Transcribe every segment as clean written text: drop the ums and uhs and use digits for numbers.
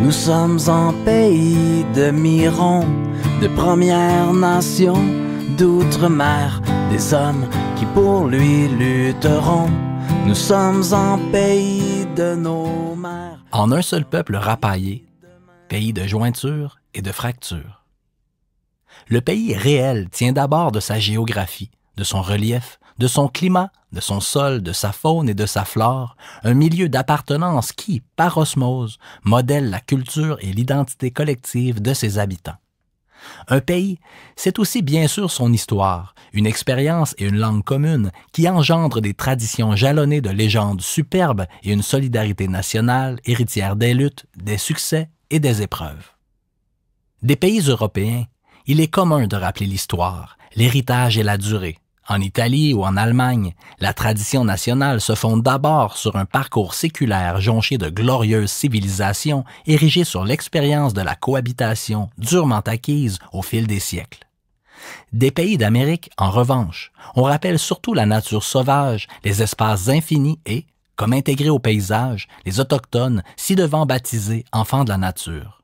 Nous sommes en pays de Miron, de Premières Nations, d'outre-mer, des hommes qui pour lui lutteront. Nous sommes en pays de nos mères. En un seul peuple rapaillé, pays de jointure et de fracture. Le pays réel tient d'abord de sa géographie, de son relief, de son climat, de son sol, de sa faune et de sa flore, un milieu d'appartenance qui, par osmose, modèle la culture et l'identité collective de ses habitants. Un pays, c'est aussi bien sûr son histoire, une expérience et une langue commune qui engendrent des traditions jalonnées de légendes superbes et une solidarité nationale héritière des luttes, des succès et des épreuves. Des pays européens, il est commun de rappeler l'histoire, l'héritage et la durée. En Italie ou en Allemagne, la tradition nationale se fonde d'abord sur un parcours séculaire jonché de glorieuses civilisations érigées sur l'expérience de la cohabitation durement acquise au fil des siècles. Des pays d'Amérique, en revanche, on rappelle surtout la nature sauvage, les espaces infinis et, comme intégrés au paysage, les autochtones ci-devant baptisés enfants de la nature.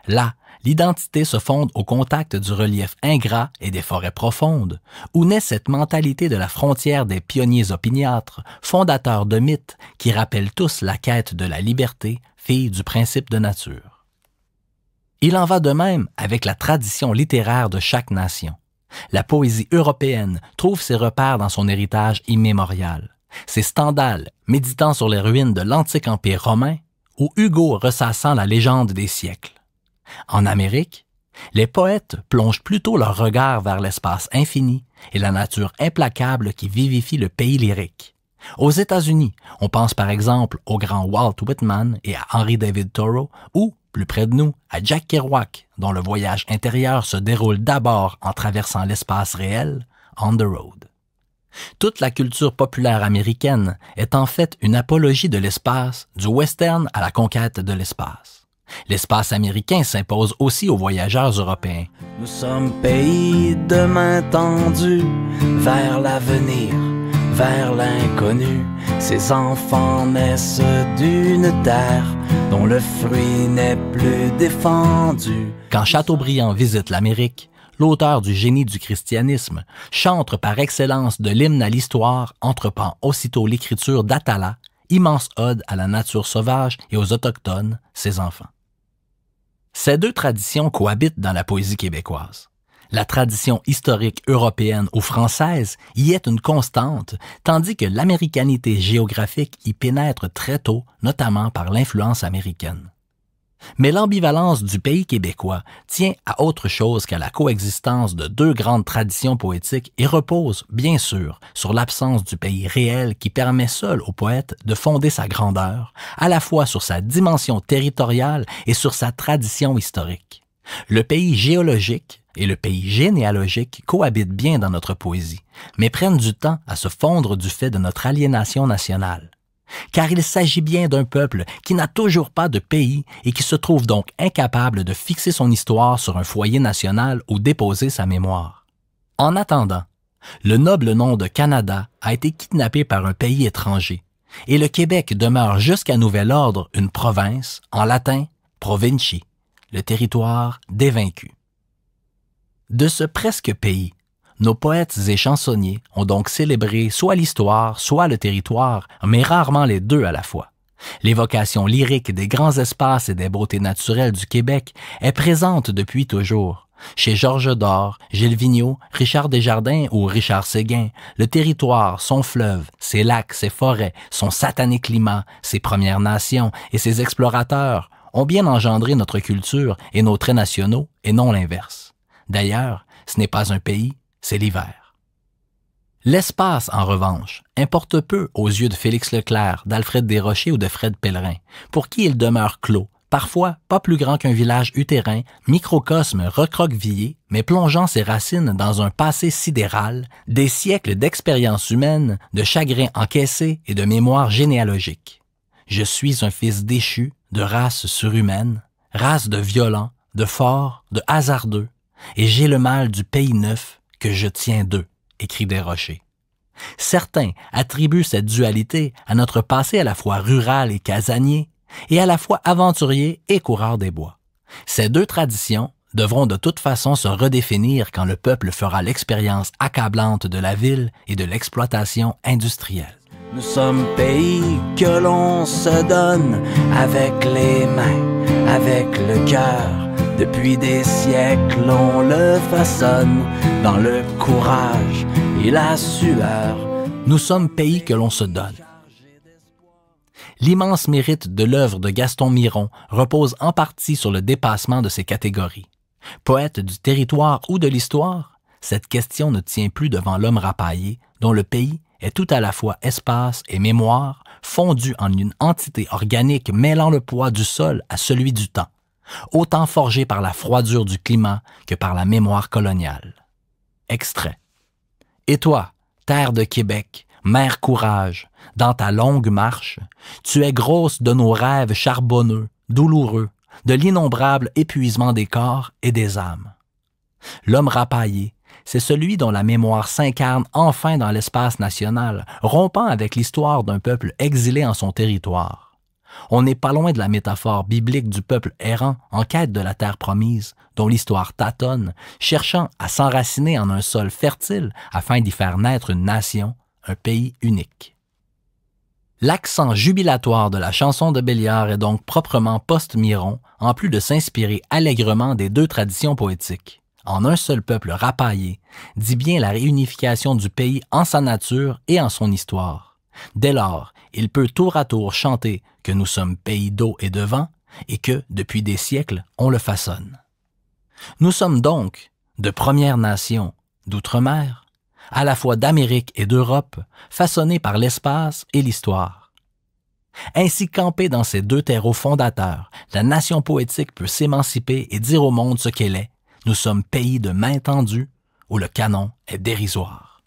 Là, l'identité se fonde au contact du relief ingrat et des forêts profondes, où naît cette mentalité de la frontière des pionniers opiniâtres, fondateurs de mythes qui rappellent tous la quête de la liberté, fille du principe de nature. Il en va de même avec la tradition littéraire de chaque nation. La poésie européenne trouve ses repères dans son héritage immémorial. C'est Stendhal, méditant sur les ruines de l'antique empire romain, ou Hugo ressassant la légende des siècles. En Amérique, les poètes plongent plutôt leur regard vers l'espace infini et la nature implacable qui vivifie le pays lyrique. Aux États-Unis, on pense par exemple au grand Walt Whitman et à Henry David Thoreau, ou, plus près de nous, à Jack Kerouac, dont le voyage intérieur se déroule d'abord en traversant l'espace réel, on the road. Toute la culture populaire américaine est en fait une apologie de l'espace, du western à la conquête de l'espace. L'espace américain s'impose aussi aux voyageurs européens. Nous sommes pays de main tendue vers l'avenir, vers l'inconnu. Ces enfants naissent d'une terre dont le fruit n'est plus défendu. Quand Chateaubriand visite l'Amérique, l'auteur du Génie du christianisme, chantre par excellence de l'hymne à l'histoire, entreprend aussitôt l'écriture d'Atala, immense ode à la nature sauvage et aux autochtones, ses enfants. Ces deux traditions cohabitent dans la poésie québécoise. La tradition historique européenne ou française y est une constante, tandis que l'américanité géographique y pénètre très tôt, notamment par l'influence américaine. Mais l'ambivalence du pays québécois tient à autre chose qu'à la coexistence de deux grandes traditions poétiques et repose, bien sûr, sur l'absence du pays réel qui permet seul au poète de fonder sa grandeur, à la fois sur sa dimension territoriale et sur sa tradition historique. Le pays géologique et le pays généalogique cohabitent bien dans notre poésie, mais prennent du temps à se fondre du fait de notre aliénation nationale. Car il s'agit bien d'un peuple qui n'a toujours pas de pays et qui se trouve donc incapable de fixer son histoire sur un foyer national où déposer sa mémoire. En attendant, le noble nom de Canada a été kidnappé par un pays étranger, et le Québec demeure jusqu'à nouvel ordre une province, en latin provincie, le territoire des vaincus. De ce presque pays, nos poètes et chansonniers ont donc célébré soit l'histoire, soit le territoire, mais rarement les deux à la fois. L'évocation lyrique des grands espaces et des beautés naturelles du Québec est présente depuis toujours. Chez Georges Dore, Gilles Vigneault, Richard Desjardins ou Richard Séguin, le territoire, son fleuve, ses lacs, ses forêts, son satané climat, ses Premières Nations et ses explorateurs ont bien engendré notre culture et nos traits nationaux, et non l'inverse. D'ailleurs, ce n'est pas un pays, c'est l'hiver. L'espace, en revanche, importe peu aux yeux de Félix Leclerc, d'Alfred Desrochers ou de Fred Pellerin, pour qui il demeure clos, parfois pas plus grand qu'un village utérin, microcosme recroquevillé, mais plongeant ses racines dans un passé sidéral, des siècles d'expérience humaine, de chagrins encaissés et de mémoire généalogique. Je suis un fils déchu, de race surhumaine, race de violents, de forts, de hasardeux, et j'ai le mal du pays neuf que je tiens d'eux, écrit Desrochers. Certains attribuent cette dualité à notre passé à la fois rural et casanier, et à la fois aventurier et coureur des bois. Ces deux traditions devront de toute façon se redéfinir quand le peuple fera l'expérience accablante de la ville et de l'exploitation industrielle. Nous sommes pays que l'on se donne avec les mains, avec le cœur. Depuis des siècles, on le façonne dans le courage et la sueur. Nous sommes pays que l'on se donne. L'immense mérite de l'œuvre de Gaston Miron repose en partie sur le dépassement de ces catégories. Poète du territoire ou de l'histoire, cette question ne tient plus devant l'homme rapaillé, dont le pays est tout à la fois espace et mémoire, fondu en une entité organique mêlant le poids du sol à celui du temps, autant forgé par la froidure du climat que par la mémoire coloniale. Extrait. Et toi, terre de Québec, mère courage, dans ta longue marche, tu es grosse de nos rêves charbonneux, douloureux, de l'innombrable épuisement des corps et des âmes. L'homme rapaillé, c'est celui dont la mémoire s'incarne enfin dans l'espace national, rompant avec l'histoire d'un peuple exilé en son territoire. On n'est pas loin de la métaphore biblique du peuple errant en quête de la terre promise, dont l'histoire tâtonne, cherchant à s'enraciner en un sol fertile afin d'y faire naître une nation, un pays unique. L'accent jubilatoire de la chanson de Béliard est donc proprement post-Miron, en plus de s'inspirer allègrement des deux traditions poétiques. En un seul peuple rapaillé, dit bien la réunification du pays en sa nature et en son histoire. Dès lors, il peut tour à tour chanter que nous sommes pays d'eau et de vent et que, depuis des siècles, on le façonne. Nous sommes donc de Première Nation, d'outre-mer, à la fois d'Amérique et d'Europe, façonnés par l'espace et l'histoire. Ainsi campée dans ces deux terreaux fondateurs, la nation poétique peut s'émanciper et dire au monde ce qu'elle est. Nous sommes pays de main tendue, où le canon est dérisoire.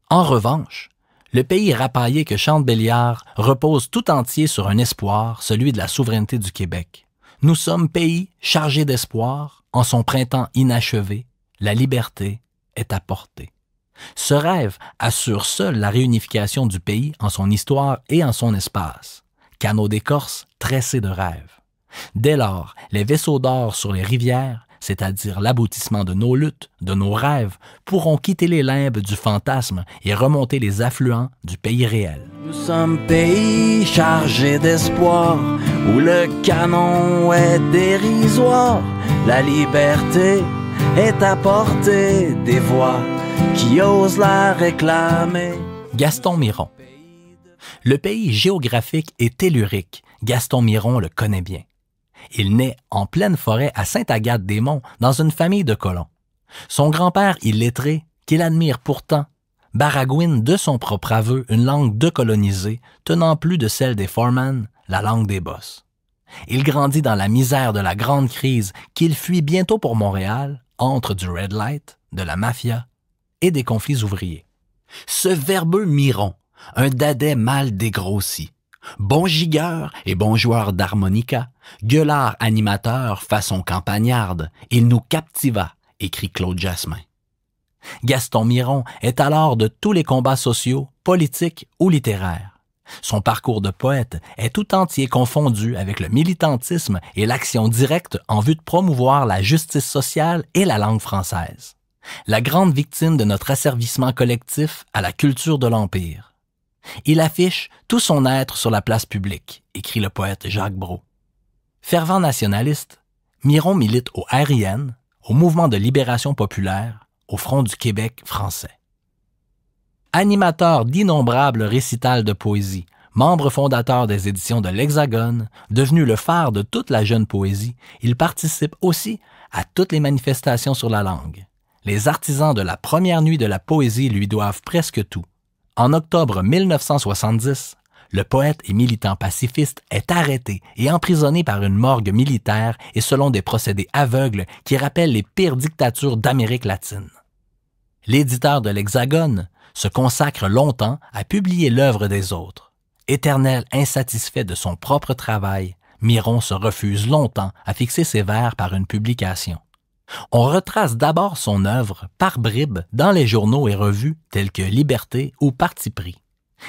En revanche, le pays rapaillé que chante Béliard repose tout entier sur un espoir, celui de la souveraineté du Québec. Nous sommes pays chargé d'espoir, en son printemps inachevé, la liberté est à portée. Ce rêve assure seul la réunification du pays en son histoire et en son espace. Canaux d'écorce tressés de rêves. Dès lors, les vaisseaux d'or sur les rivières, c'est-à-dire l'aboutissement de nos luttes, de nos rêves, pourront quitter les limbes du fantasme et remonter les affluents du pays réel. Nous sommes pays chargé d'espoir, où le canon est dérisoire. La liberté est à portée des voix qui osent la réclamer. Gaston Miron. Le pays géographique et tellurique, Gaston Miron le connaît bien. Il naît en pleine forêt à Sainte-Agathe-des-Monts, dans une famille de colons. Son grand-père illettré, qu'il admire pourtant, baragouine de son propre aveu une langue decolonisée, tenant plus de celle des Foreman, la langue des boss. Il grandit dans la misère de la grande crise qu'il fuit bientôt pour Montréal, entre du red light, de la mafia et des conflits ouvriers. Ce verbeux Miron, un dadais mal dégrossi, bon gigueur et bon joueur d'harmonica, gueulard animateur façon campagnarde, il nous captiva, écrit Claude Jasmin. Gaston Miron est alors de tous les combats sociaux, politiques ou littéraires. Son parcours de poète est tout entier confondu avec le militantisme et l'action directe en vue de promouvoir la justice sociale et la langue française. La grande victime de notre asservissement collectif à la culture de l'Empire. Il affiche tout son être sur la place publique, écrit le poète Jacques Brault. Fervent nationaliste, Miron milite au RIN, au Mouvement de libération populaire, au Front du Québec français. Animateur d'innombrables récitals de poésie, membre fondateur des éditions de l'Hexagone, devenu le phare de toute la jeune poésie, il participe aussi à toutes les manifestations sur la langue. Les artisans de la première nuit de la poésie lui doivent presque tout. En octobre 1970, le poète et militant pacifiste est arrêté et emprisonné par une morgue militaire et selon des procédés aveugles qui rappellent les pires dictatures d'Amérique latine. L'éditeur de l'Hexagone se consacre longtemps à publier l'œuvre des autres. Éternel insatisfait de son propre travail, Miron se refuse longtemps à fixer ses vers par une publication. On retrace d'abord son œuvre par bribes dans les journaux et revues tels que Liberté ou Parti pris.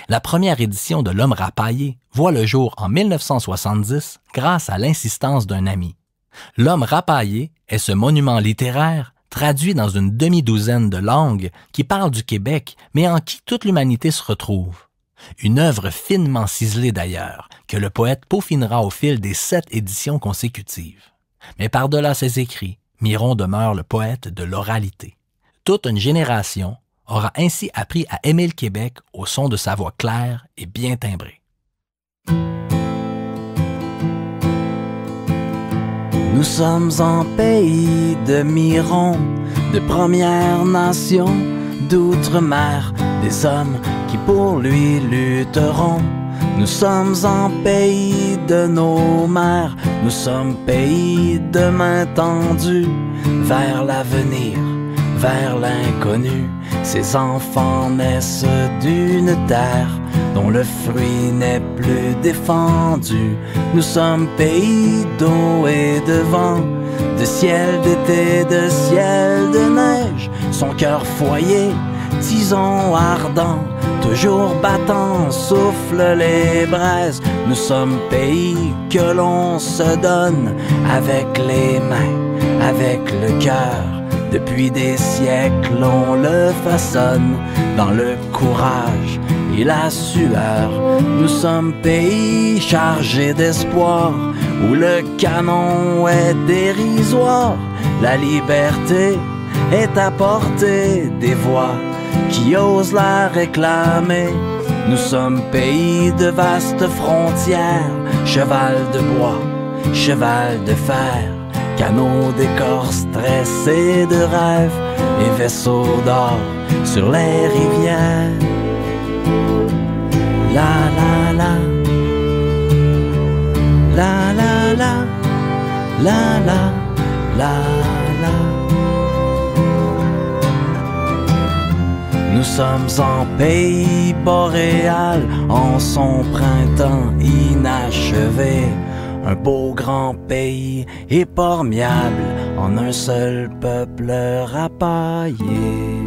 La première édition de L'Homme rapaillé voit le jour en 1970 grâce à l'insistance d'un ami. L'Homme rapaillé est ce monument littéraire traduit dans une demi-douzaine de langues qui parlent du Québec mais en qui toute l'humanité se retrouve. Une œuvre finement ciselée d'ailleurs, que le poète peaufinera au fil des 7 éditions consécutives. Mais par-delà ses écrits, Miron demeure le poète de l'oralité. Toute une génération aura ainsi appris à aimer le Québec au son de sa voix claire et bien timbrée. Nous sommes en pays de Miron, de Première Nation, d'outre-mer, des hommes qui pour lui lutteront. Nous sommes en pays de nos mères, nous sommes pays de main tendue vers l'avenir, vers l'inconnu. Ces enfants naissent d'une terre dont le fruit n'est plus défendu. Nous sommes pays d'eau et de vent, de ciel d'été, de ciel de neige. Son cœur foyer, tison ardent, toujours battant, souffle les braises. Nous sommes pays que l'on se donne avec les mains, avec le cœur. Depuis des siècles, on le façonne dans le courage et la sueur. Nous sommes pays chargés d'espoir, où le canon est dérisoire. La liberté est à portée des voix qui osent la réclamer. Nous sommes pays de vastes frontières, cheval de bois, cheval de fer, canaux d'écorce tressés de rêves et vaisseaux d'or sur les rivières. La la la, la la la, la la la la. Nous sommes en pays boréal, en son printemps inachevé. Un beau grand pays épargnable en un seul peuple rapaillé.